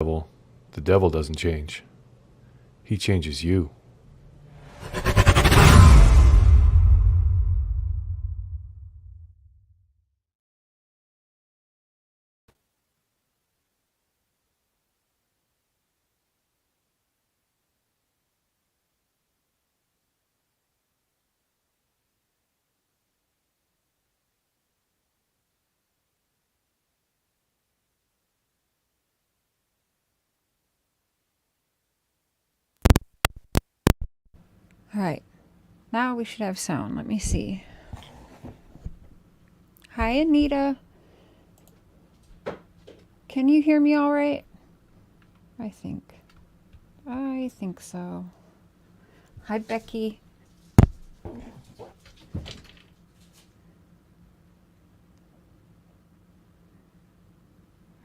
devil. The devil doesn't change. He changes you. All right, now we should have sound. Let me see. Hi, Anita. Can you hear me all right? I think so. Hi, Becky. All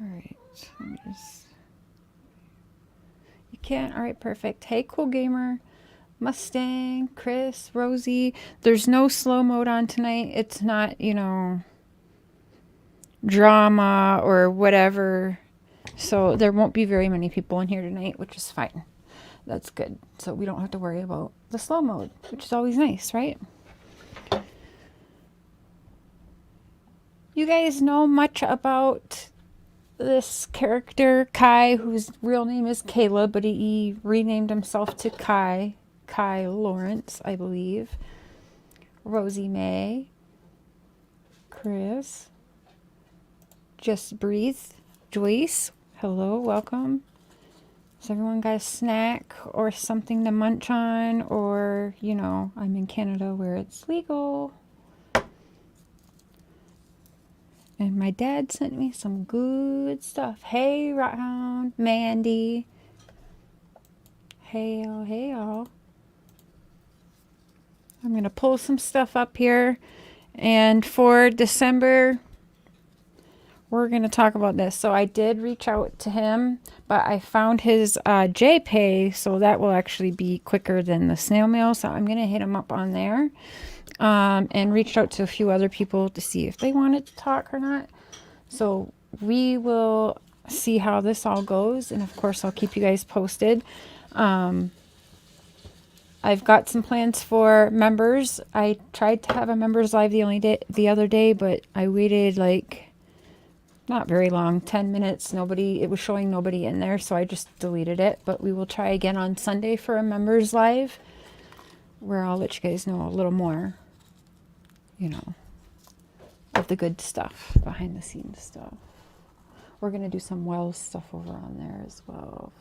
right, let me just... You can't? All right, perfect. Hey, Cool Gamer. Mustang, Chris, Rosie. There's no slow mode on tonight. It's not, you know, drama or whatever. So there won't be very many people in here tonight, which is fine. That's good. So we don't have to worry about the slow mode, which is always nice, right? You guys know much about this character, Kai, whose real name is Caleb, but he renamed himself to Kai Lawrence, I believe. Rosie May, Chris, Just Breathe, Joyce, hello, welcome. Has everyone got a snack or something to munch on? Or, you know, I'm in Canada where it's legal. And my dad sent me some good stuff. Hey, Rothound, Mandy. Hey, y'all, hey, y'all. I'm going to pull some stuff up here. And for December, we're going to talk about this. So I did reach out to him, but I found his JPay, so that will actually be quicker than the snail mail. So I'm going to hit him up on there. And reached out to a few other people to see if they wanted to talk or not. So we will see how this all goes. And of course, I'll keep you guys posted. I've got some plans for members. I tried to have a members live the other day, but I waited like not very long, 10 minutes. It was showing nobody in there, so I just deleted it. But we will try again on Sunday for a members live, where I'll let you guys know a little more, you know, of the good stuff, behind the scenes stuff. We're going to do some Wells stuff over on there as well.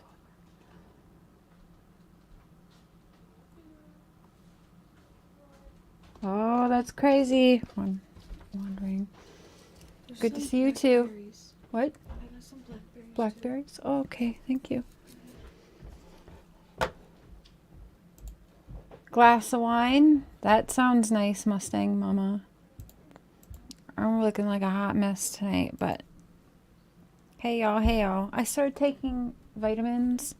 Oh, that's crazy. I'm wondering. Good to see you too. What? I got some blackberries. Blackberries? Oh, okay. Thank you. Glass of wine. That sounds nice, Mustang Mama. I'm looking like a hot mess tonight, but hey y'all, hey y'all. I started taking vitamins.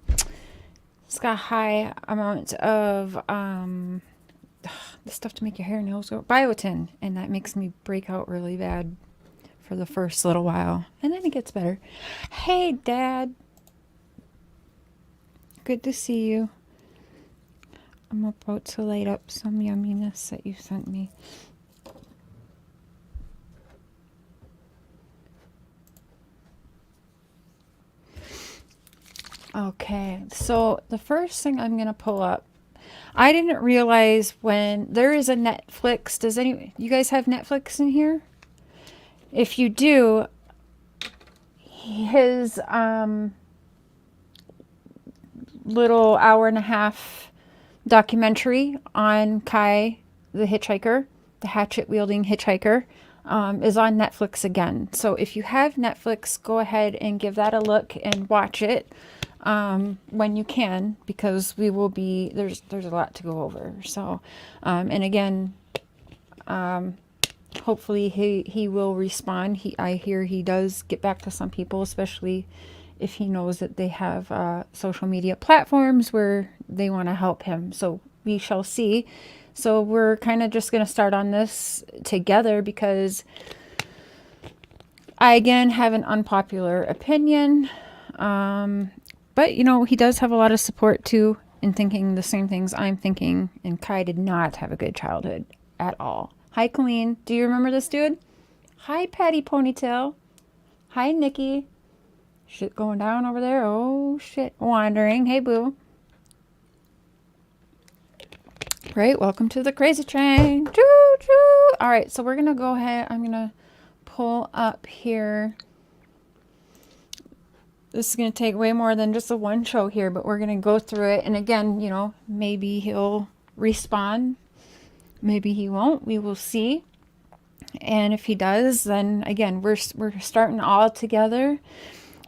It's got high amounts of the stuff to make your hair and nails grow, biotin, and that makes me break out really bad for the first little while, and then it gets better. Hey, Dad. Good to see you. I'm about to light up some yumminess that you sent me. Okay, so the first thing I'm going to pull up, I didn't realize when there is a Netflix. You guys have Netflix in here? If you do, his little hour-and-a-half documentary on Kai, the hitchhiker, the hatchet-wielding hitchhiker, is on Netflix again. So if you have Netflix, go ahead and give that a look and watch it when you can, because we will be, there's a lot to go over. So, and again, hopefully he will respond. I hear he does get back to some people, especially if he knows that they have social media platforms where they want to help him. So we shall see. So we're kind of just going to start on this together, because I again have an unpopular opinion. But, you know, he does have a lot of support too in thinking the same things I'm thinking. And Kai did not have a good childhood at all. Hi, Colleen. Do you remember this dude? Hi, Patty Ponytail. Hi, Nikki. Shit going down over there. Oh, shit. Wandering. Hey, boo. Right. Welcome to the crazy train. Choo, choo. All right. So we're going to go ahead. I'm going to pull up here. This is going to take way more than just a one show here, but we're going to go through it. And again, you know, maybe he'll respond. Maybe he won't. We will see. And if he does, then again, we're starting all together.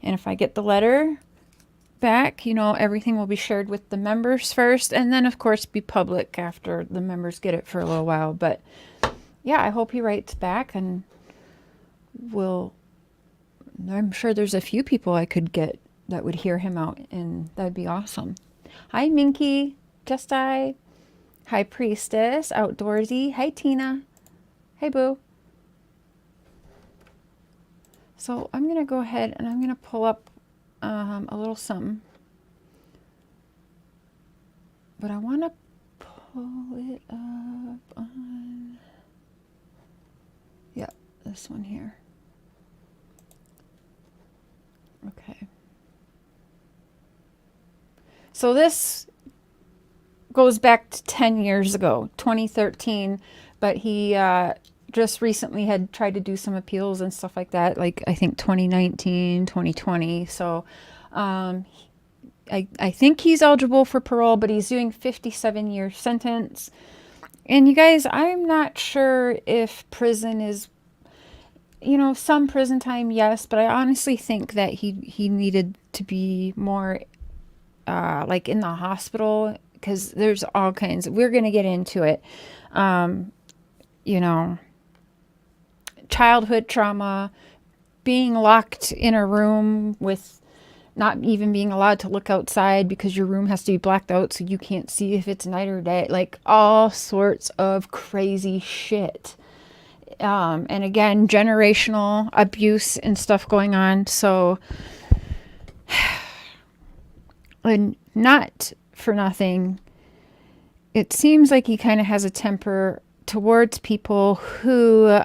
And if I get the letter back, you know, everything will be shared with the members first. And then, of course, be public after the members get it for a little while. But yeah, I hope he writes back, and I'm sure there's a few people I could get that would hear him out, and that'd be awesome. Hi, Minky. Just I. Hi, Priestess. Outdoorsy. Hi, Tina. Hey, Boo. So I'm going to go ahead and I'm going to pull up a little something. But I want to pull it up on... Yeah, this one here. Okay. So this goes back to 10 years ago, 2013, but he just recently had tried to do some appeals and stuff like that, like I think 2019, 2020. So I think he's eligible for parole, but he's doing 57-year sentence. And you guys, I'm not sure if prison is, you know, some prison time, yes, but I honestly think that he needed to be more like in the hospital, because there's all kinds. We're going to get into it. You know, childhood trauma, being locked in a room with not even being allowed to look outside because your room has to be blacked out so you can't see if it's night or day, like all sorts of crazy shit. And again, generational abuse and stuff going on. So, and not for nothing, it seems like he kind of has a temper towards people who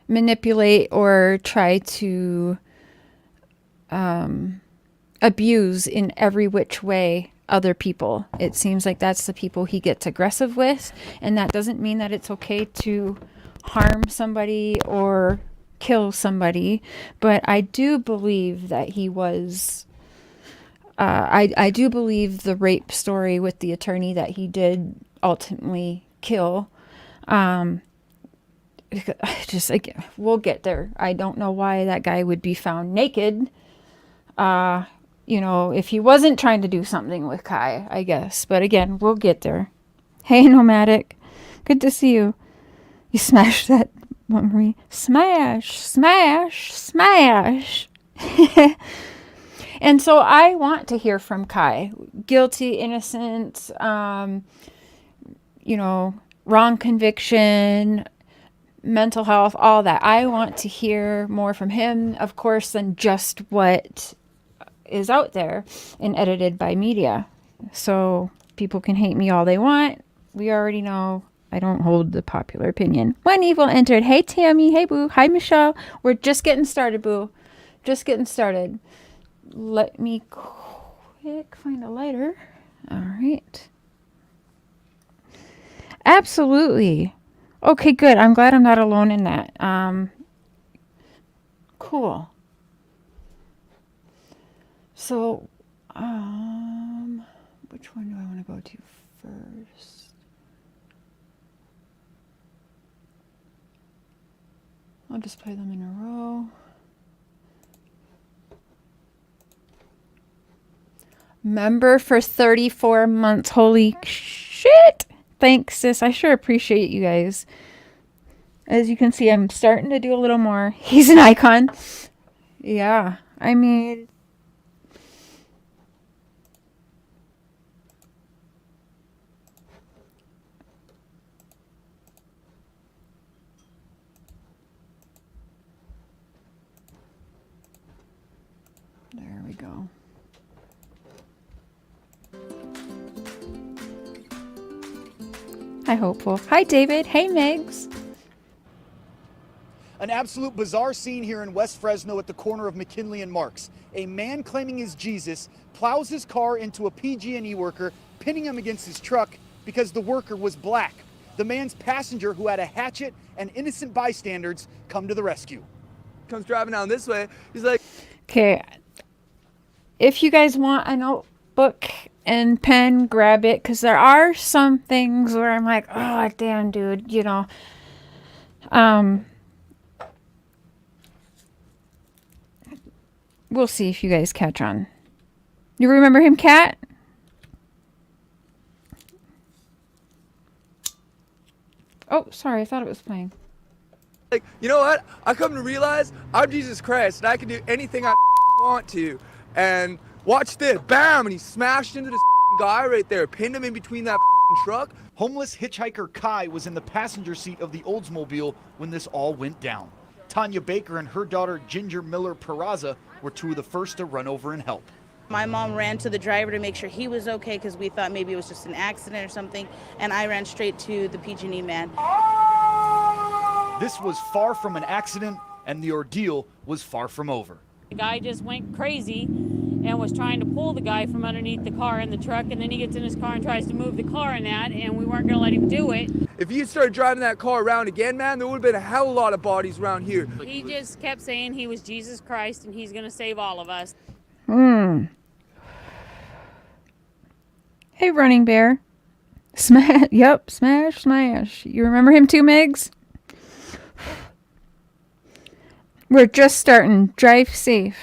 manipulate or try to abuse in every which way other people. It seems like that's the people he gets aggressive with, and that doesn't mean that it's okay to harm somebody or kill somebody, but I do believe that he was I do believe the rape story with the attorney that he did ultimately kill. Just like, we'll get there. I don't know why that guy would be found naked. You know, if he wasn't trying to do something with Kai, I guess. But again, we'll get there. Hey, Nomadic. Good to see you. You smashed that, Marie. Smash, smash, smash. And so I want to hear from Kai. Guilty, innocent, you know, wrong conviction, mental health, all that. I want to hear more from him, of course, than just what is out there and edited by media. So people can hate me all they want. We already know I don't hold the popular opinion. When Evil entered. Hey, Tammy. Hey, Boo. Hi, Michelle. We're just getting started, Boo. Just getting started. Let me quick find a lighter. All right. Absolutely. Okay, good. I'm glad I'm not alone in that. Cool. So, which one do I want to go to first? I'll just play them in a row. Member for 34 months. Holy shit. Thanks, sis. I sure appreciate you guys. As you can see, I'm starting to do a little more. He's an icon. Yeah. I mean... There we go. Hi, Hopeful. Hi, David. Hey, Megs. An absolute bizarre scene here in West Fresno at the corner of McKinley and Marks. A man claiming he's Jesus plows his car into a PG&E worker, pinning him against his truck because the worker was black. The man's passenger, who had a hatchet, and innocent bystanders come to the rescue. Comes driving down this way. He's like, Okay. If you guys want a notebook and pen, grab it, because there are some things where I'm like, oh, damn, dude, you know. We'll see if you guys catch on. You remember him, Kat? Oh, sorry, I thought it was playing. you know what? I come to realize I'm Jesus Christ and I can do anything I want to. And watch this, bam, and he smashed into this guy right there, pinned him in between that truck. Homeless hitchhiker Kai was in the passenger seat of the Oldsmobile when this all went down. Tanya Baker and her daughter Ginger Miller Peraza were two of the first to run over and help. My mom ran to the driver to make sure he was okay because we thought maybe it was just an accident or something, and I ran straight to the PG&E man. This was far from an accident, and the ordeal was far from over. The guy just went crazy and was trying to pull the guy from underneath the car in the truck, and then he gets in his car and tries to move the car in that, and we weren't going to let him do it. If he had started driving that car around again, man, there would have been a hell of a lot of bodies around here. He just kept saying he was Jesus Christ and he's going to save all of us. Hey, Running Bear. Smash. Yep, smash, smash. You remember him too, Megs? We're just starting. Drive safe.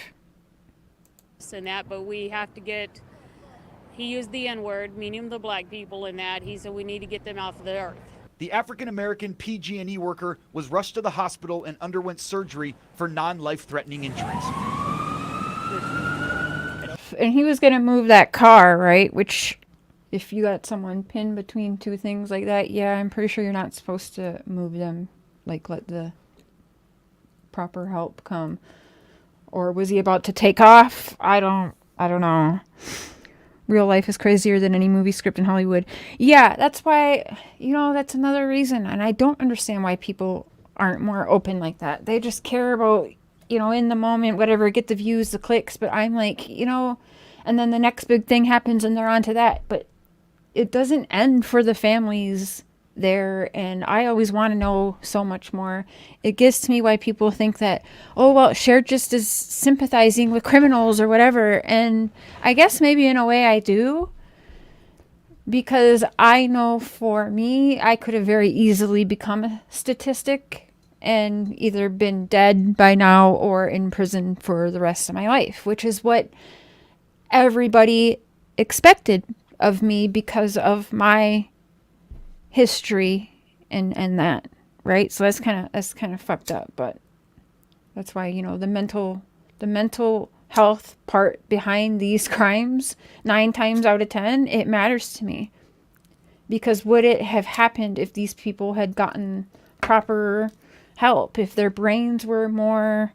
And that, but we have to get, he used the N-word, meaning the black people in that. He said we need to get them off the earth. The African-American PG&E worker was rushed to the hospital and underwent surgery for non-life-threatening injuries. And he was going to move that car, right? Which, if you got someone pinned between two things like that, yeah, I'm pretty sure you're not supposed to move them. Like, let the proper help come. Or was he about to take off? I don't know. Real life is crazier than any movie script in Hollywood. Yeah, that's why, that's another reason. And I don't understand why people aren't more open like that. They just care about, in the moment, whatever, get the views, the clicks. But I'm like, and then the next big thing happens and they're on to that. But it doesn't end for the families there, and I always want to know so much more. It gets to me why people think that, oh, well, Cher just is sympathizing with criminals or whatever, and I guess maybe in a way I do, because I know for me, I could have very easily become a statistic and either been dead by now or in prison for the rest of my life, which is what everybody expected of me because of my history and that, right? So that's kind of fucked up, but that's why, the mental health part behind these crimes, 9 times out of 10, it matters to me. Because would it have happened if these people had gotten proper help, if their brains were more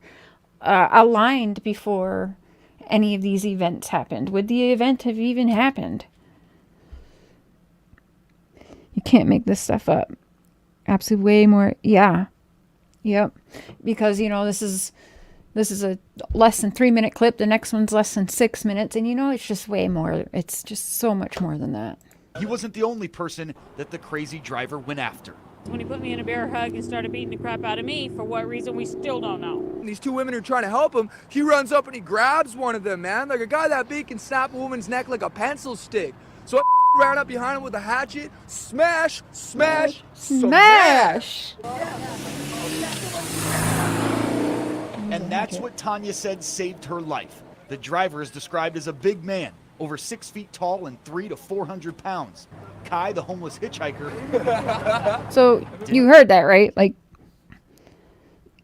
aligned before any of these events happened? Would the event have even happened? You can't make this stuff up. Absolutely way more. Yeah. Yep. Because, this is a less than 3-minute clip. The next one's less than 6 minutes. And, it's just way more. It's just so much more than that. He wasn't the only person that the crazy driver went after. When he put me in a bear hug and started beating the crap out of me, for what reason, we still don't know. And these 2 women are trying to help him. He runs up and he grabs one of them, man. Like a guy that big can snap a woman's neck like a pencil stick. So I ran up behind him with a hatchet. Smash, smash, smash. And that's what Tanya said saved her life. The driver is described as a big man, over 6 feet tall and 300 to 400 pounds. Kai, the homeless hitchhiker. So you heard that, right? Like,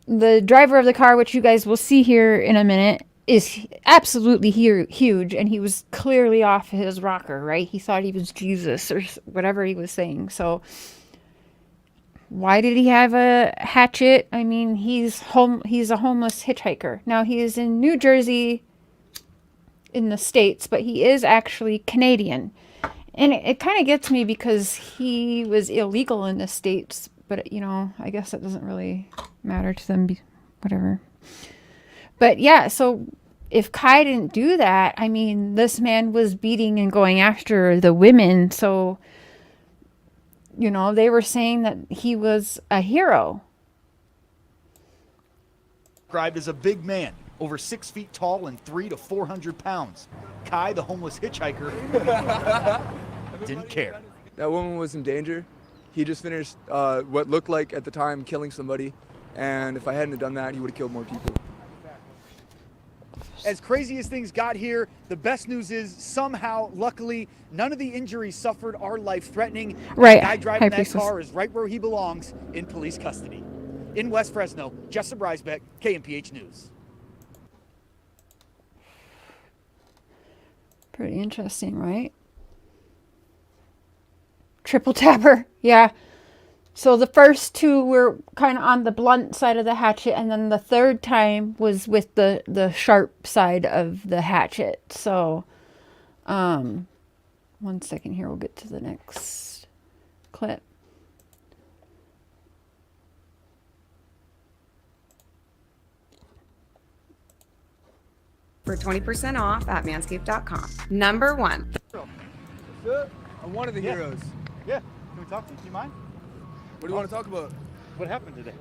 the driver of the car, which you guys will see here in a minute, is absolutely huge, and he was clearly off his rocker, right? He thought he was Jesus or whatever he was saying. So why did he have a hatchet? I mean, he's a homeless hitchhiker. Now he is in New Jersey, in the States, but he is actually Canadian. And it kind of gets me because he was illegal in the States, but, you know, I guess that doesn't really matter to them, whatever. But yeah, so if Kai didn't do that, I mean, this man was beating and going after the women. So, you know, they were saying that he was a hero. Described as a big man, over 6 feet tall and 300 to 400 pounds. Kai, the homeless hitchhiker, didn't care. That woman was in danger. He just finished what looked like at the time killing somebody, and if I hadn't have done that, he would have killed more people. As crazy as things got here, the best news is somehow, luckily, none of the injuries suffered are life-threatening. Right. The guy driving High that priestess. car is right where he belongs, in police custody. In West Fresno, Jessup Reisbeck, KMPH News. Pretty interesting, right? Triple tapper. Yeah. So the first two were kind of on the blunt side of the hatchet, and then the third time was with the sharp side of the hatchet. So, 1 second here. We'll get to the next clip. For 20% off at manscaped.com. Number 1. I'm one of the heroes. Yeah, can we talk to you? Do you mind? What do you want to talk about? What happened today?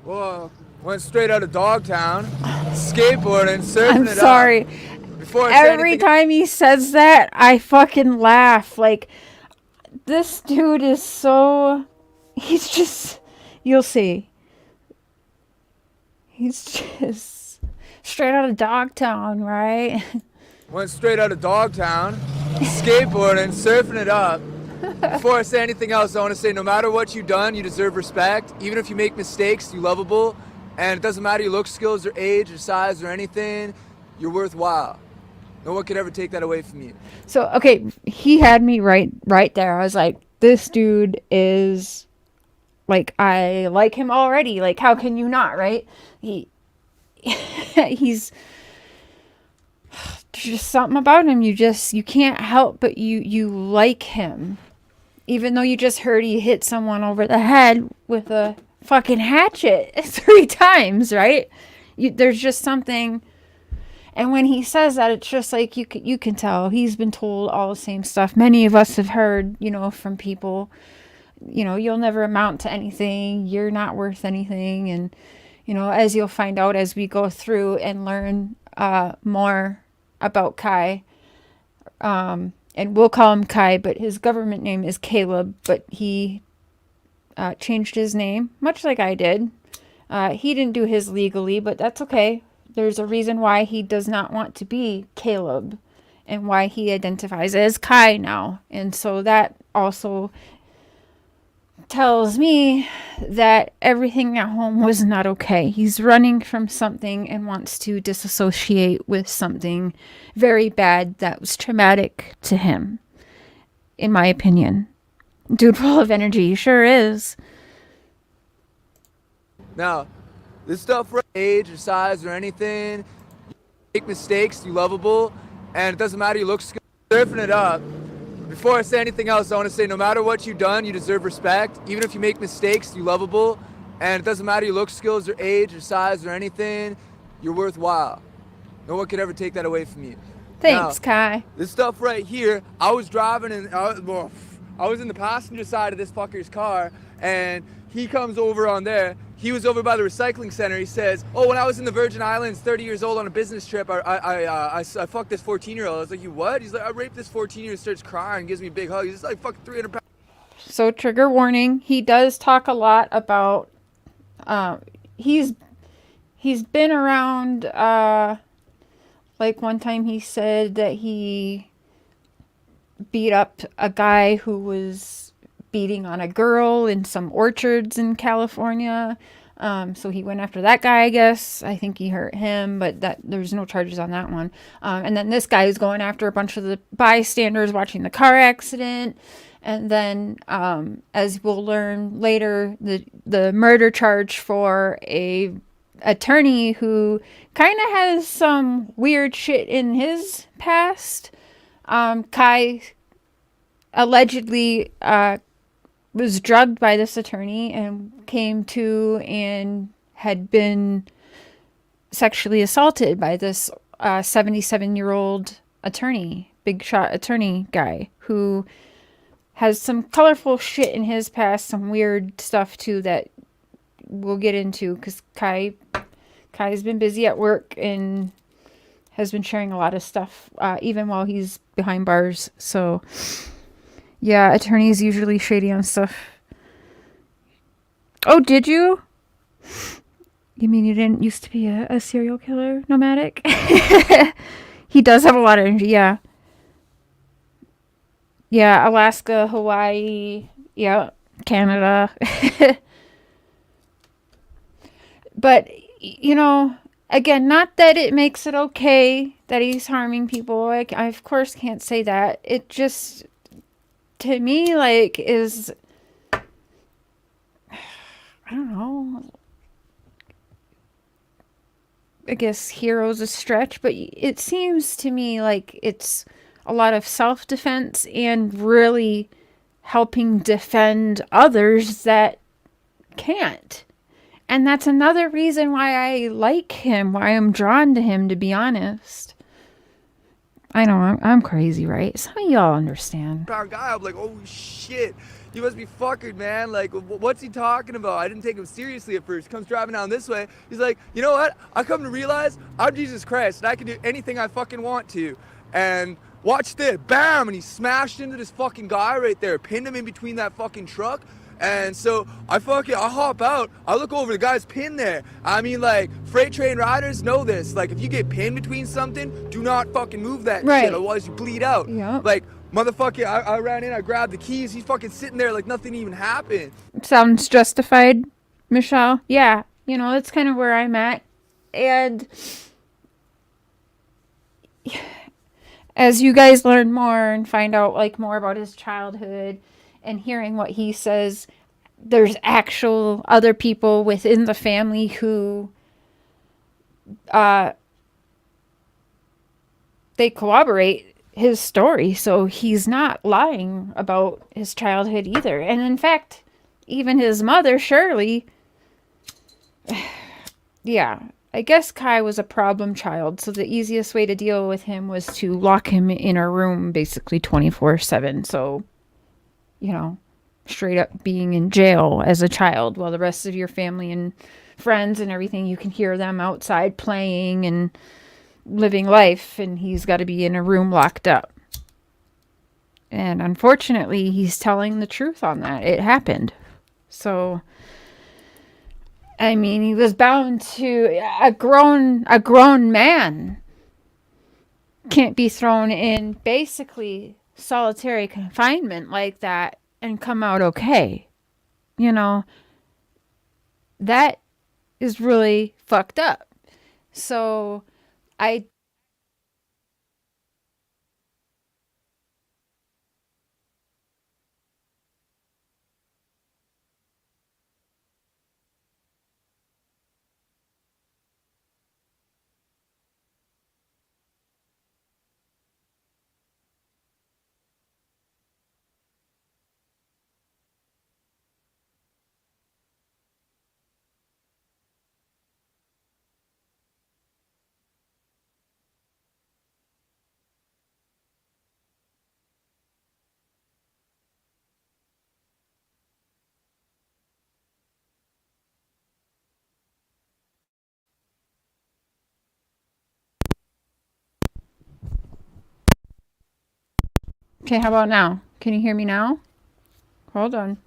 Well, went straight out of Dogtown, skateboarding, surfing I'm it sorry. up. Before I say Every anything- time he says that, I fucking laugh. Like, this dude is so... He's just... You'll see. He's just... Straight out of Dogtown, right? Went straight out of Dogtown, skateboarding, surfing it up. Before I say anything else, I want to say no matter what you've done, you deserve respect. Even if you make mistakes, you're lovable. And it doesn't matter your look, skills, or age, or size, or anything. You're worthwhile. No one could ever take that away from you. So, okay, he had me right there. I was like, this dude is... Like, I like him already. Like, how can you not, right? He's... There's just something about him. You can't help but you like him. Even though you just heard he hit someone over the head with a fucking hatchet 3 times, right? There's just something. And when he says that, it's just like you can tell he's been told all the same stuff. Many of us have heard, you know, from people, you know, you'll never amount to anything. You're not worth anything. And, you know, as you'll find out as we go through and learn more about Kai, and we'll call him Kai, but his government name is Caleb, but he changed his name, much like I did. He didn't do his legally, but that's okay. There's a reason why he does not want to be Caleb and why he identifies as Kai now. And so that also tells me that everything at home was not okay. He's running from something and wants to disassociate with something very bad that was traumatic to him, in my opinion. Dude full of energy, he sure is. Now, this stuff for age or size or anything, you make mistakes, you're lovable, and it doesn't matter your look, skills, surfing it up. Before I say anything else, I want to say no matter what you've done, you deserve respect. Even if you make mistakes, you're lovable. And it doesn't matter your look, skills, or age, or size, or anything. You're worthwhile. No one could ever take that away from you. Thanks, Now, Kai. this stuff right here, I was driving and I was in the passenger side of this fucker's car, and he comes over on there. He was over by the recycling center. He says, "Oh, when I was in the Virgin Islands, 30 years old on a business trip, I fucked this 14-year-old." I was like, "You what?" He's like, "I raped this 14-year-old." Starts crying, gives me a big hug. He's like, "Fucking 300 pounds." So trigger warning, he does talk a lot about, he's been around, like one time he said that he beat up a guy who was beating on a girl in some orchards in California. So he went after that guy, I guess. I think he hurt him, but there's no charges on that one. And then this guy is going after a bunch of the bystanders watching the car accident. And then, as we'll learn later, the murder charge for a attorney who kind of has some weird shit in his past. Kai allegedly was drugged by this attorney and came to and had been sexually assaulted by this 77-year-old attorney, big shot attorney guy who has some colorful shit in his past, some weird stuff too that we'll get into because Kai's been busy at work and has been sharing a lot of stuff even while he's behind bars. So yeah, attorneys usually shady on stuff. Oh, did you? You mean you didn't used to be a serial killer nomadic? He does have a lot of energy, yeah. Yeah, Alaska, Hawaii, yeah, Canada. But, you know, again, not that it makes it okay that he's harming people. I of course can't say that. It just, to me, like, is, I don't know. I guess hero's a stretch, but it seems to me like it's a lot of self-defense and really helping defend others that can't. And that's another reason why I like him, why I'm drawn to him, to be honest. I know, I'm crazy, right? Some of y'all understand. Pound guy, I'm like, oh shit, you must be fucking, man. Like, what's he talking about? I didn't take him seriously at first. He comes driving down this way. He's like, you know what? I come to realize I'm Jesus Christ and I can do anything I fucking want to. And watch this, bam, and he smashed into this fucking guy right there, pinned him in between that fucking truck. And so I hop out, I look over, the guy's pinned there. I mean, like, freight train riders know this. Like, if you get pinned between something, do not fucking move that shit, otherwise you bleed out. Yeah. Like, motherfucker, I ran in, I grabbed the keys, he's fucking sitting there like nothing even happened. Sounds justified, Michelle. Yeah, you know, that's kind of where I'm at. And as you guys learn more and find out, like, more about his childhood and hearing what he says, there's actual other people within the family who they corroborate his story, so he's not lying about his childhood either. And in fact, even his mother, Shirley, yeah, I guess Kai was a problem child, so the easiest way to deal with him was to lock him in a room basically 24/7. So, you know, straight up being in jail as a child while the rest of your family and friends and everything, you can hear them outside playing and living life, and he's got to be in a room locked up. And unfortunately, he's telling the truth on that. It happened. So, I mean, he was bound to, a grown man can't be thrown in basically solitary confinement like that and come out okay. You know, that is really fucked up. So okay, how about now? Can you hear me now? Hold on.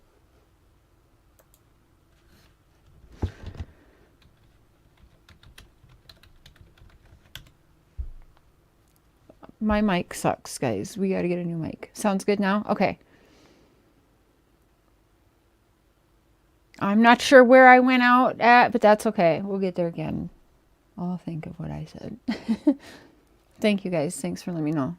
My mic sucks, guys. We got to get a new mic. Sounds good now? Okay. I'm not sure where I went out at, but that's okay. We'll get there again. I'll think of what I said. Thank you, guys. Thanks for letting me know.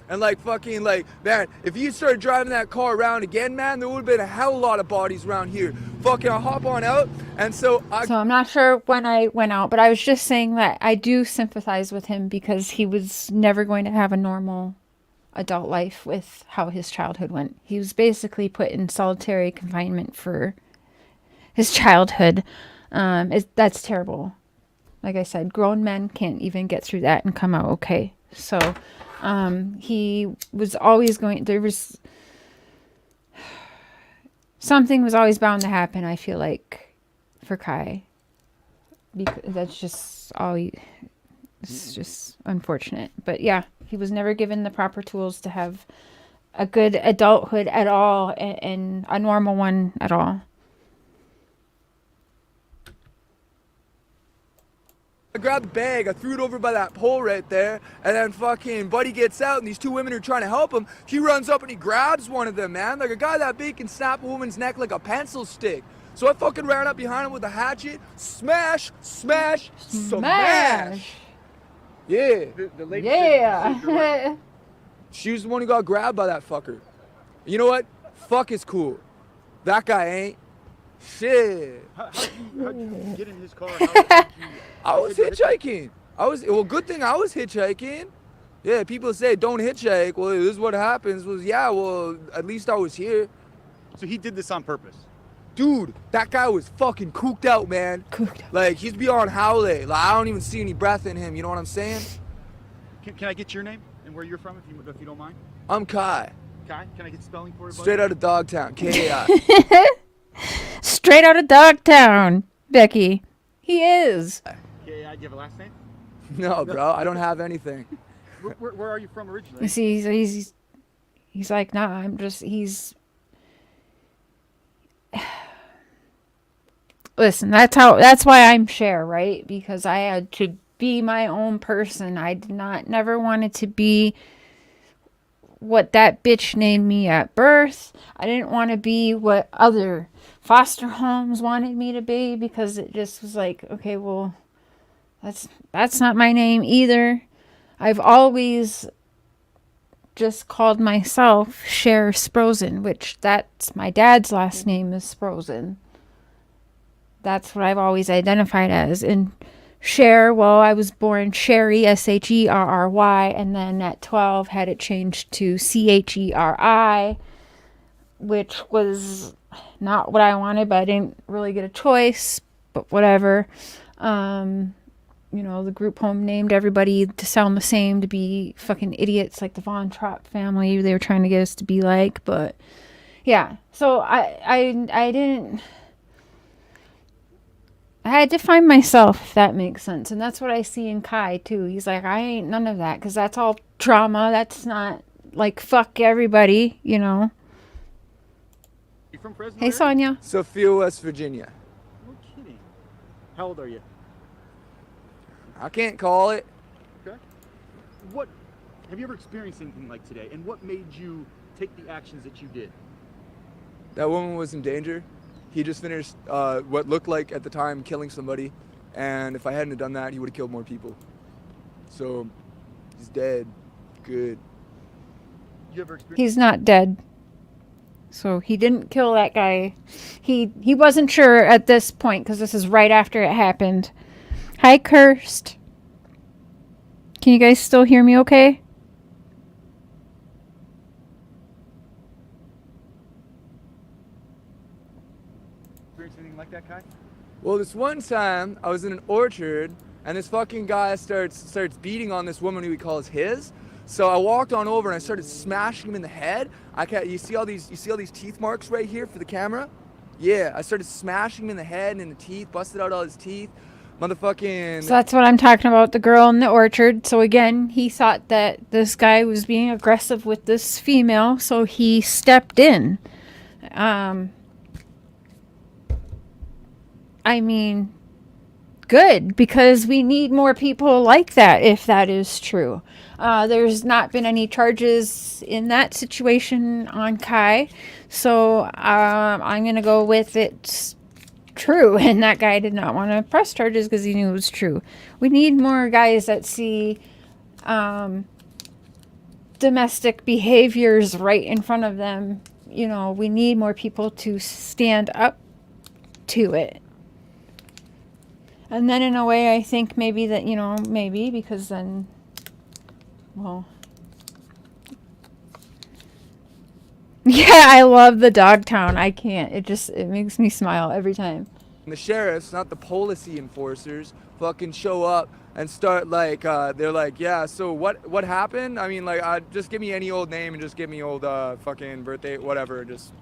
And like fucking like, man, if you started driving that car around again, man, there would have been a hell of a lot of bodies around here. Fucking I hop on out, And so So I'm not sure when I went out, but I was just saying that I do sympathize with him because he was never going to have a normal adult life with how his childhood went. He was basically put in solitary confinement for his childhood. That's terrible. Like I said, grown men can't even get through that and come out okay. So he was always something was always bound to happen, I feel like, for Kai. Because that's just it's just unfortunate. But yeah, he was never given the proper tools to have a good adulthood at all, and a normal one at all. I grabbed the bag, I threw it over by that pole right there, and then fucking Buddy gets out, and these two women are trying to help him. He runs up and he grabs one of them, man. Like a guy that big can snap a woman's neck like a pencil stick. So I fucking ran up behind him with a hatchet, smash, smash, smash. Yeah. The lady Yeah. She was the one who got grabbed by that fucker. You know what? Fuck is cool. That guy ain't. Shit. How'd you get in his car? I was hitchhiking. Well, good thing I was hitchhiking. Yeah, people say don't hitchhike. Well, this is what happens. Yeah, well, at least I was here. So he did this on purpose. Dude, that guy was fucking cooked out, man. Cooked out. Like, he's beyond howlay. Like, I don't even see any breath in him. You know what I'm saying? Can I get your name and where you're from, if you don't mind? I'm Kai. Kai, can I get spelling for you, buddy? Straight out of Dogtown. K-A-I. Straight out of Dogtown, Becky. He is. K-A-I, do you have a last name? No, bro. I don't have anything. Where are you from originally? You see, he's like, nah, listen, that's why I'm Cher, right? Because I had to be my own person. I never wanted to be what that bitch named me at birth. I didn't want to be what other foster homes wanted me to be, because it just was like, okay, well, that's not my name either. I've always just called myself Cher Sprosen, which that's my dad's last name is Sprosen. That's what I've always identified as. And Cher, well, I was born Sherry, Sherry, and then at 12 had it changed to Cheri, which was not what I wanted, but I didn't really get a choice, but whatever. You know, the group home named everybody to sound the same, to be fucking idiots like the Von Trapp family they were trying to get us to be like. But yeah, so I had to find myself, if that makes sense. And that's what I see in Kai too. He's like, I ain't none of that, because that's all trauma. That's not like fuck everybody, you know. You from Fresno? Hey, Sonia. Sophia, West Virginia. No kidding. How old are you? I can't call it. Okay. What have you ever experienced anything like today? And what made you take the actions that you did? That woman was in danger. He just finished what looked like at the time killing somebody, and if I hadn't have done that, he would have killed more people. So he's dead. Good. You ever experienced? He's not dead. So he didn't kill that guy. He wasn't sure at this point, because this is right after it happened. Hi, Cursed. Can you guys still hear me okay? Experienced anything like that, Kai? Well, this one time I was in an orchard, and this fucking guy starts beating on this woman who he calls his. So I walked on over and I started smashing him in the head. You see all these teeth marks right here for the camera? Yeah, I started smashing him in the head and in the teeth, busted out all his teeth. Motherfucking. So that's what I'm talking about, the girl in the orchard. So again, he thought that this guy was being aggressive with this female, so he stepped in. I mean, good, because we need more people like that, if that is true. There's not been any charges in that situation on Kai, so I'm going to go with it's true, and that guy did not want to press charges because he knew it was true. We need more guys that see domestic behaviors right in front of them. You know, we need more people to stand up to it. And then in a way, I think maybe that, you know, maybe because then, well, yeah, I love the Dogtown. I can't. It makes me smile every time. The sheriffs, not the policy enforcers, fucking show up and start like, they're like, yeah, so what happened? I mean, like, just give me any old name and just give me old fucking birthday, whatever, just,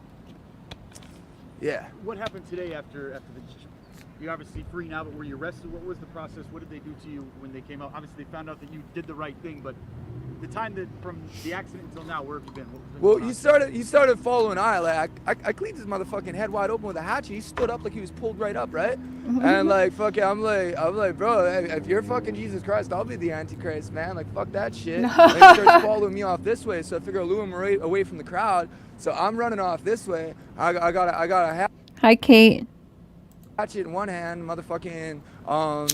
yeah. What happened today after the? You're obviously free now, but were you arrested? What was the process? What did they do to you when they came out? Obviously, they found out that you did the right thing, but the time that from the accident until now, where have you been? Well, he started following I. Like, I cleaned his motherfucking head wide open with a hatchet. He stood up like he was pulled right up, right? And like, fuck it, I'm like, bro, if you're fucking Jesus Christ, I'll be the Antichrist, man. Like, fuck that shit. And he starts following me off this way, so I figure I'll lure him away from the crowd. So I'm running off this way. I got a Hi, Kate. hatchet in one hand, motherfucking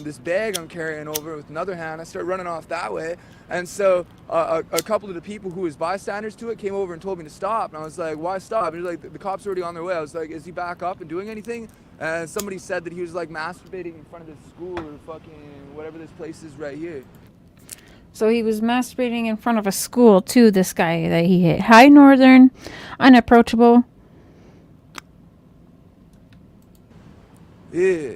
this bag I'm carrying over with another hand. I start running off that way, and so a couple of the people who was bystanders to it came over and told me to stop, and I was like, why stop? And he's like, the cops are already on their way. I was like, is he back up and doing anything? And somebody said that he was like masturbating in front of this school or fucking whatever this place is right here. So he was masturbating in front of a school too, this guy that he hit. Hi, Northern. Unapproachable. Yeah.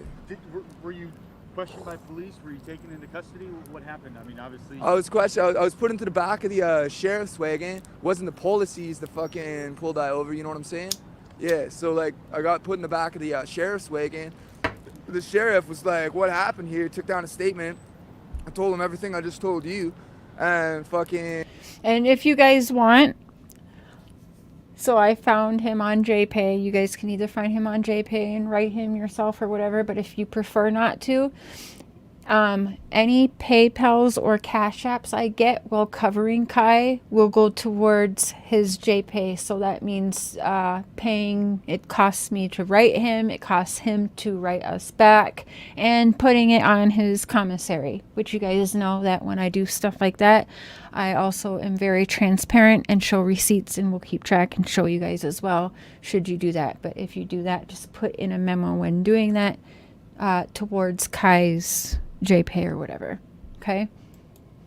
Were you questioned by police? Were you taken into custody? What happened? I mean, obviously. I was questioned. I was put into the back of the sheriff's wagon. Wasn't the policies that fucking pulled I over? You know what I'm saying? Yeah. So like, I got put in the back of the sheriff's wagon. The sheriff was like, "What happened here?" Took down a statement. I told him everything I just told you, and fucking. And if you guys want, so I found him on JPay. You guys can either find him on JPay and write him yourself or whatever, but if you prefer not to, any PayPals or Cash Apps I get while covering Kai will go towards his JPay. So that means paying, it costs me to write him, it costs him to write us back, and putting it on his commissary, which you guys know that when I do stuff like that, I also am very transparent and show receipts, and will keep track and show you guys as well should you do that. But if you do that, just put in a memo when doing that towards Kai's JPay or whatever. Okay?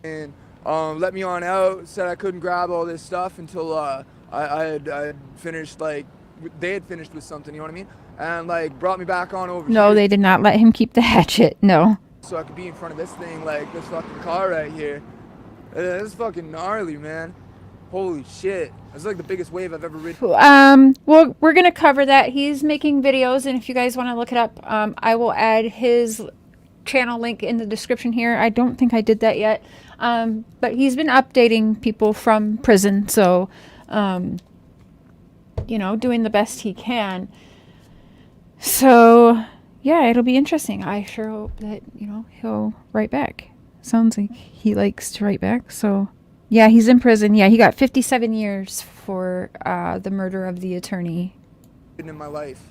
And let me on out, said I couldn't grab all this stuff until I had finished, like, they had finished with something, you know what I mean? And like brought me back on over No, here. they did not let him keep the hatchet. No. So I could be in front of this thing, like this fucking car right here. This is fucking gnarly, man. Holy shit. It's like the biggest wave I've ever ridden. Well, we're going to cover that. He's making videos, and if you guys want to look it up, I will add his channel link in the description here. I don't think I did that yet. But he's been updating people from prison, so, you know, doing the best he can. So, yeah, it'll be interesting. I sure hope that, you know, he'll write back. Sounds like he likes to write back, so... Yeah, he's in prison. Yeah, he got 57 years for the murder of the attorney. In my life.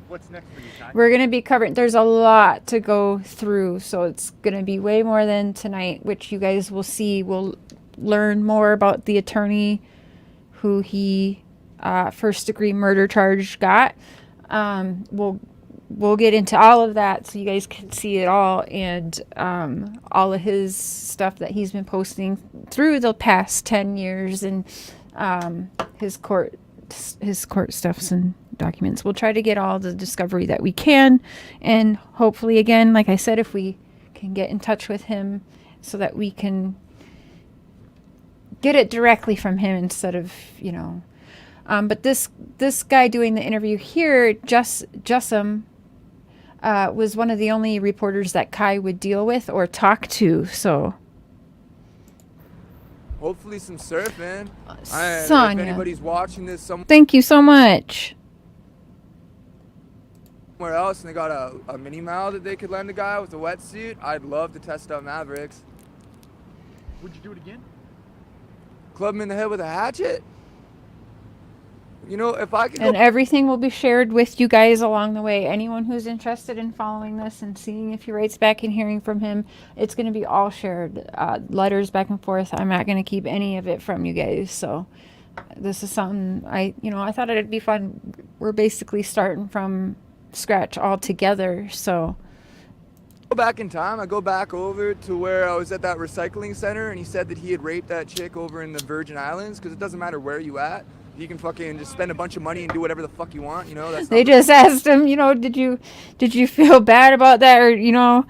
What's next for you, Ty? We're going to be covering... There's a lot to go through, so it's going to be way more than tonight, which you guys will see. We'll learn more about the attorney who he first-degree murder charge got. We'll get into all of that so you guys can see it all, and all of his stuff that he's been posting through the past 10 years, and his court stuffs and documents. We'll try to get all the discovery that we can, and hopefully, again, like I said, if we can get in touch with him so that we can get it directly from him instead of, you know. But this guy doing the interview here, Jussum, was one of the only reporters that Kai would deal with or talk to, so... Hopefully some surfing. Sonia. If anybody's watching this somewhere Thank you so much. else and they got a mini mile that they could lend a guy with a wetsuit, I'd love to test out Mavericks. Would you do it again? Club him in the head with a hatchet? You know, if I could And go... everything will be shared with you guys along the way. Anyone who's interested in following this and seeing if he writes back and hearing from him, it's going to be all shared. Letters back and forth. I'm not going to keep any of it from you guys. So this is something I thought it'd be fun. We're basically starting from scratch altogether. So Go back in time. I go back over to where I was at that recycling center, and he said that he had raped that chick over in the Virgin Islands, because it doesn't matter where you at. You can fucking just spend a bunch of money and do whatever the fuck you want, you know? That's they just asked him, you know, did you feel bad about that, or, you know,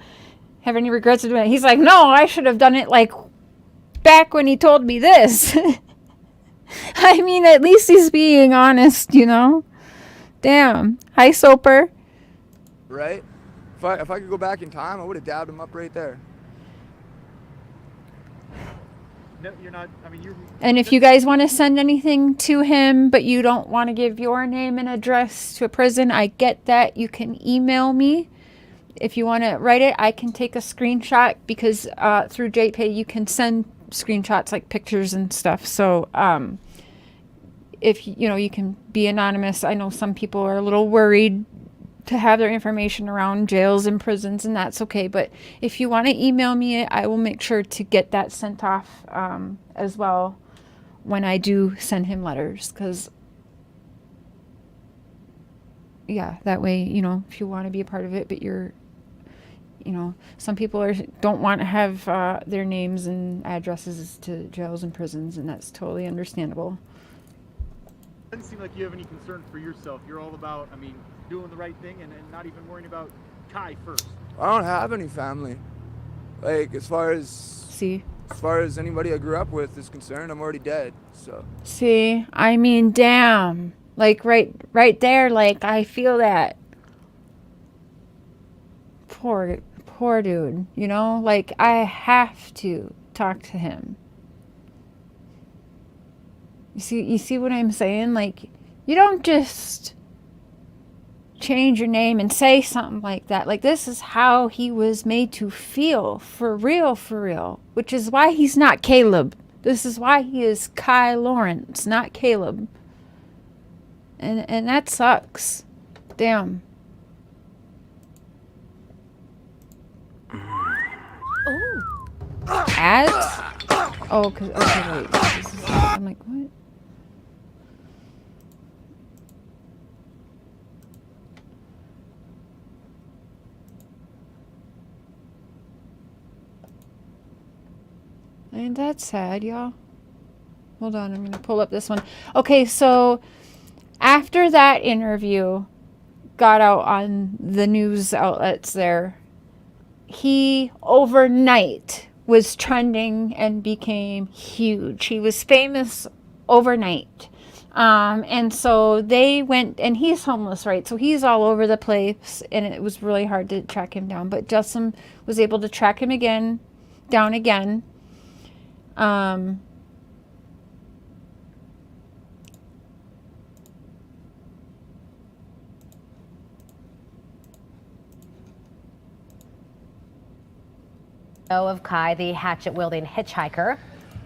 have any regrets of doing it? He's like, no, I should have done it like back when he told me this. I mean, at least he's being honest, you know? Damn. Hi, Soper. right? If I could go back in time, I would have dabbed him up right there. No, you're not. I mean, you're. And if you guys want to send anything to him, but you don't want to give your name and address to a prison, I get that. You can email me. If you want to write it, I can take a screenshot, because through JPay you can send screenshots like pictures and stuff. So if you know, you can be anonymous. I know some people are a little worried to have their information around jails and prisons, and that's okay. But if you want to email me, I will make sure to get that sent off as well when I do send him letters, because yeah, that way, you know, if you want to be a part of it, but you're, you know, some people don't want to have their names and addresses to jails and prisons, and that's totally understandable. It doesn't seem like you have any concern for yourself. You're all about, I mean, doing the right thing and not even worrying about Kai first. I don't have any family. Like, as far as anybody I grew up with is concerned, I'm already dead. So. See, I mean, damn. Like right there, like I feel that. Poor dude, you know? Like I have to talk to him. You see what I'm saying? Like, you don't just change your name and say something like that. Like, this is how he was made to feel, for real, which is why he's not Caleb. This is why he is Kai Lawrence, not Caleb. And that sucks. Damn. Oh. Ads? Oh, okay, wait. I'm like, what? And that's sad, y'all. Hold on, I'm going to pull up this one. Okay, so after that interview got out on the news outlets there, he overnight was trending and became huge. He was famous overnight. And so they went, and he's homeless, right? So he's all over the place, and it was really hard to track him down. But Justin was able to track him down again. Of Kai, the hatchet-wielding hitchhiker.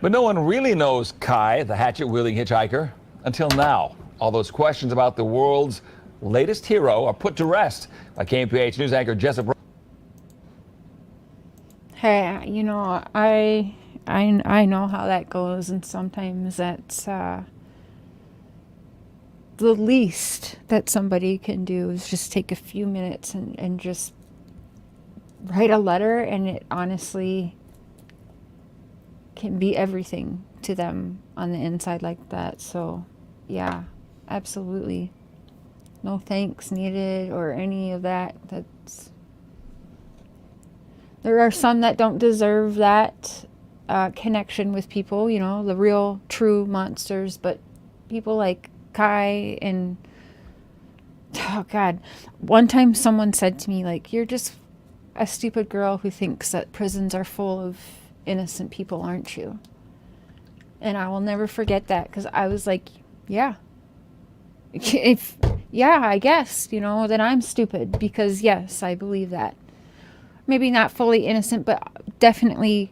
But no one really knows Kai, the hatchet-wielding hitchhiker, until now. All those questions about the world's latest hero are put to rest by KMPH news anchor Jessup. Hey, you know, I know how that goes, and sometimes that's the least that somebody can do is just take a few minutes and just write a letter, and it honestly can be everything to them on the inside like that. So yeah, absolutely no thanks needed or any of that. There are some that don't deserve that connection with people, you know, the real true monsters, but people like Kai and oh god, one time someone said to me, like, you're just a stupid girl who thinks that prisons are full of innocent people, aren't you? And I will never forget that, because I was like, yeah, I guess, you know, then I'm stupid, because yes, I believe that. Maybe not fully innocent, but definitely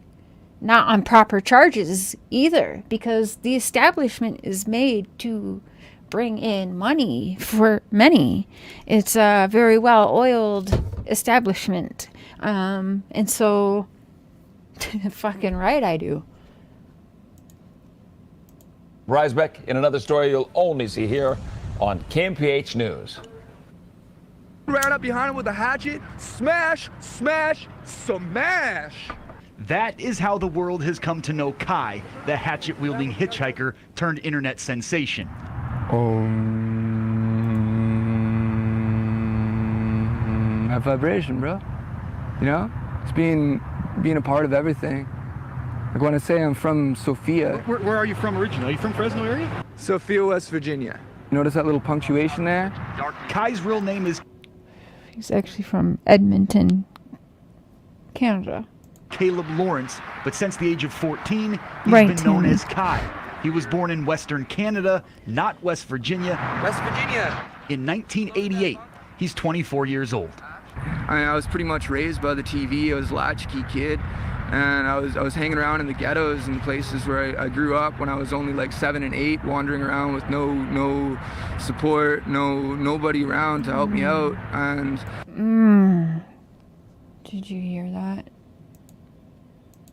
not on proper charges either, because the establishment is made to bring in money for many. It's a very well-oiled establishment. And so, fucking right I do. Reisbeck in another story you'll only see here on KMPH News. ran up behind him with a hatchet, smash, smash, smash. That is how the world has come to know Kai, the hatchet-wielding hitchhiker turned internet sensation. That vibration, bro. You know, it's being a part of everything. Like when I say I'm from Sophia. Where are you from originally? Are you from Fresno area? Sophia, West Virginia. Notice that little punctuation there? Kai's real name is He's actually from Edmonton, Canada. Caleb Lawrence, but since the age of 14, he's Right, been known Tim. as Kai. He was born in Western Canada, not West Virginia, West Virginia. in 1988. He's 24 years old. I was pretty much raised by the TV. I was a latchkey kid, and I was hanging around in the ghettos and places where I grew up when I was only like 7 and 8, wandering around with no support, nobody around to help me out. And Did you hear that?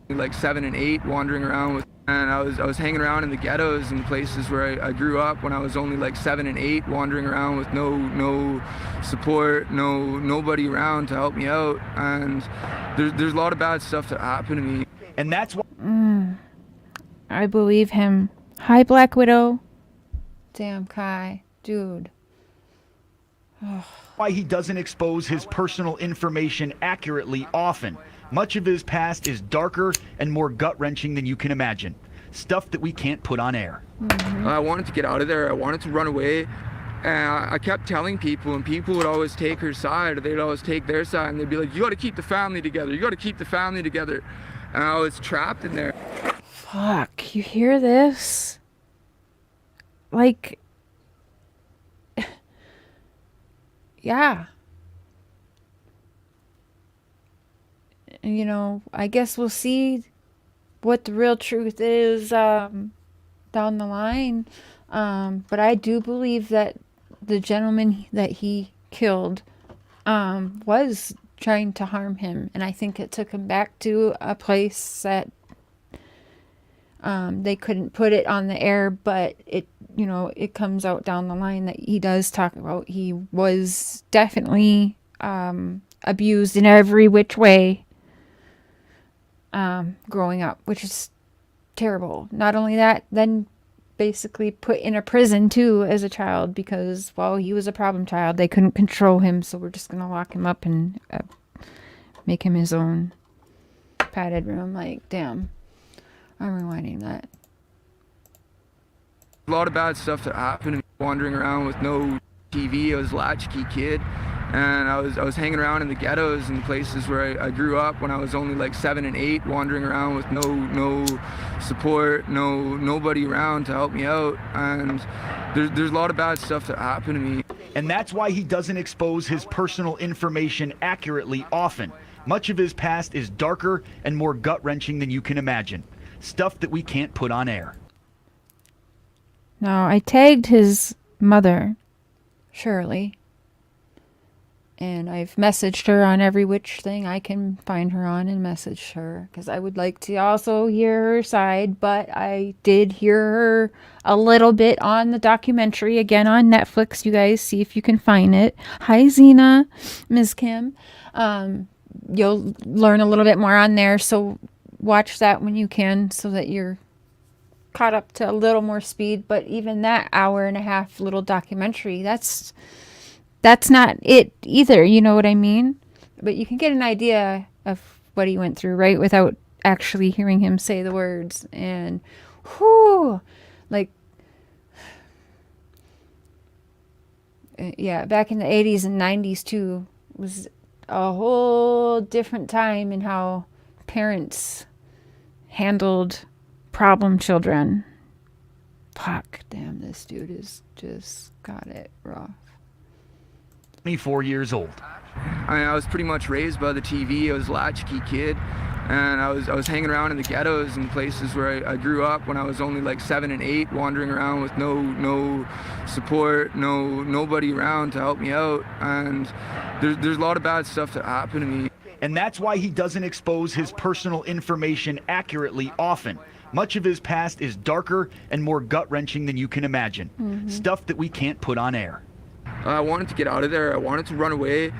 like 7 and 8, wandering around with, and I was hanging around in the ghettos and places where I grew up when I was only like 7 and 8, wandering around with no support, nobody around to help me out. And there's a lot of bad stuff that happened to me. And that's why I believe him. Hi, Black Widow. Damn, Kai. Dude. he doesn't expose his personal information accurately often. Much of his past is darker and more gut-wrenching than you can imagine. Stuff that we can't put on air. I wanted to get out of there. I wanted to run away. And I kept telling people, and people would always take her side, or they'd always take their side, and they'd be like, you gotta keep the family together. You gotta keep the family together. And I was trapped in there. Fuck. You hear this? Like... yeah. You know, I guess we'll see what the real truth is down the line. But I do believe that the gentleman that he killed was trying to harm him. And I think it took him back to a place that they couldn't put it on the air, but it, you know, it comes out down the line that he does talk about he was definitely abused in every which way growing up, which is terrible. Not only that, then basically put in a prison too as a child because, well, he was a problem child. They couldn't control him, so we're just gonna lock him up and make him his own padded room. Like, damn. I'm rewinding that. A lot of bad stuff that happened to me, wandering around with no TV. I was a latchkey kid, and I was hanging around in the ghettos and places where I grew up when I was only like 7 and 8, wandering around with no support, nobody around to help me out. And there's a lot of bad stuff that happened to me. And that's why he doesn't expose his personal information accurately often. Much of his past is darker and more gut-wrenching than you can imagine. Stuff that we can't put on air. Now, I tagged his mother, Shirley, and I've messaged her on every which thing I can find her on and message her because I would like to also hear her side, but I did hear her a little bit on the documentary, again on Netflix. You guys see if you can find it. Hi, Zena, Ms. Kim. You'll learn a little bit more on there, so watch that when you can so that you're caught up to a little more speed. But even that hour-and-a-half little documentary, that's not it either, you know what I mean? But you can get an idea of what he went through, right, without actually hearing him say the words. And whew, like, yeah, back in the 80s and 90s too was a whole different time in how parents handled problem children. Fuck, damn, this dude is just got it rough. 24 years old. I was pretty much raised by the TV. I was a latchkey kid, and I was hanging around in the ghettos and places where I grew up when I was only like 7 and 8, wandering around with no support, nobody around to help me out. And there's a lot of bad stuff that happened to me. And that's why he doesn't expose his personal information accurately often. Much of his past is darker and more gut-wrenching than you can imagine. Stuff that we can't put on air. I wanted to get out of there. I wanted to run away.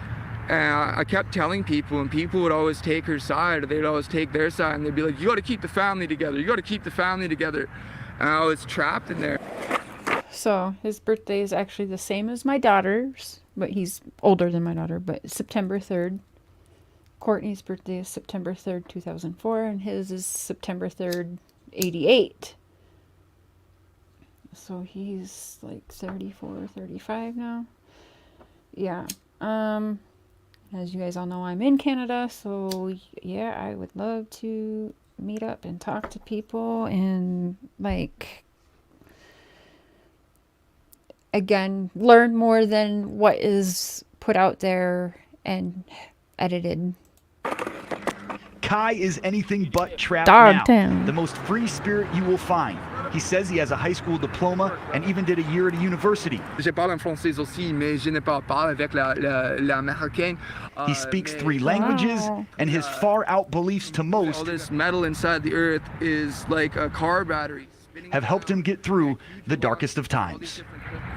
And I kept telling people, and people would always take her side, or they'd always take their side, and they'd be like, you got to keep the family together. You got to keep the family together. And I was trapped in there. So his birthday is actually the same as my daughter's, but he's older than my daughter, but September 3rd. Courtney's birthday is September 3rd, 2004, and his is September 3rd, 88. So he's like 34, 35 now. Yeah. As you guys all know, I'm in Canada, so yeah, I would love to meet up and talk to people and, like, again, learn more than what is put out there and edited. Kai is anything but trapped Dogtown. now. The most free spirit you will find. He says he has a high school diploma and even did a year at a university. Je parle en français aussi, mais je ne parle pas avec l'américaine. He speaks 3 languages, and his far-out beliefs to All most this metal inside the earth is like a car battery. have helped him get through the darkest of times.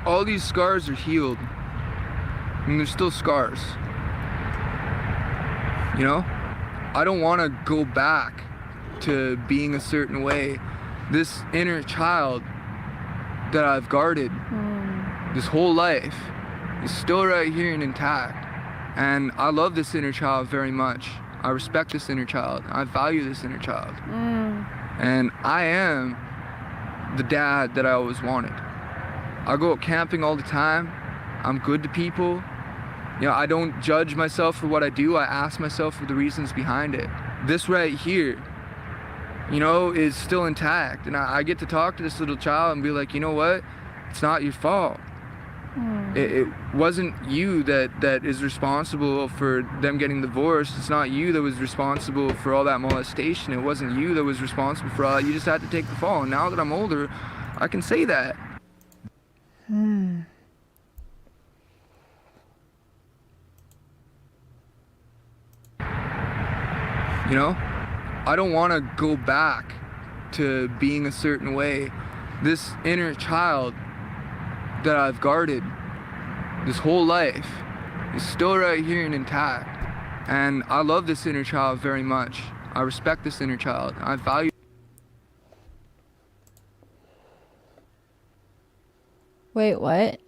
All these scars are healed, and they're still scars. You know? I don't want to go back to being a certain way. This inner child that I've guarded this whole life is still right here and intact. And I love this inner child very much. I respect this inner child. I value this inner child. And I am the dad that I always wanted. I go out camping all the time. I'm good to people. You know, I don't judge myself for what I do. I ask myself for the reasons behind it. This right here, you know, is still intact. And I get to talk to this little child and be like, you know what? It's not your fault. It wasn't you that is responsible for them getting divorced. It's not you that was responsible for all that molestation. It wasn't you that was responsible for all that. You just had to take the fall. And now that I'm older, I can say that. You know, I don't want to go back to being a certain way. This inner child that I've guarded this whole life is still right here and intact. And I love this inner child very much. I respect this inner child. I value. Wait, what?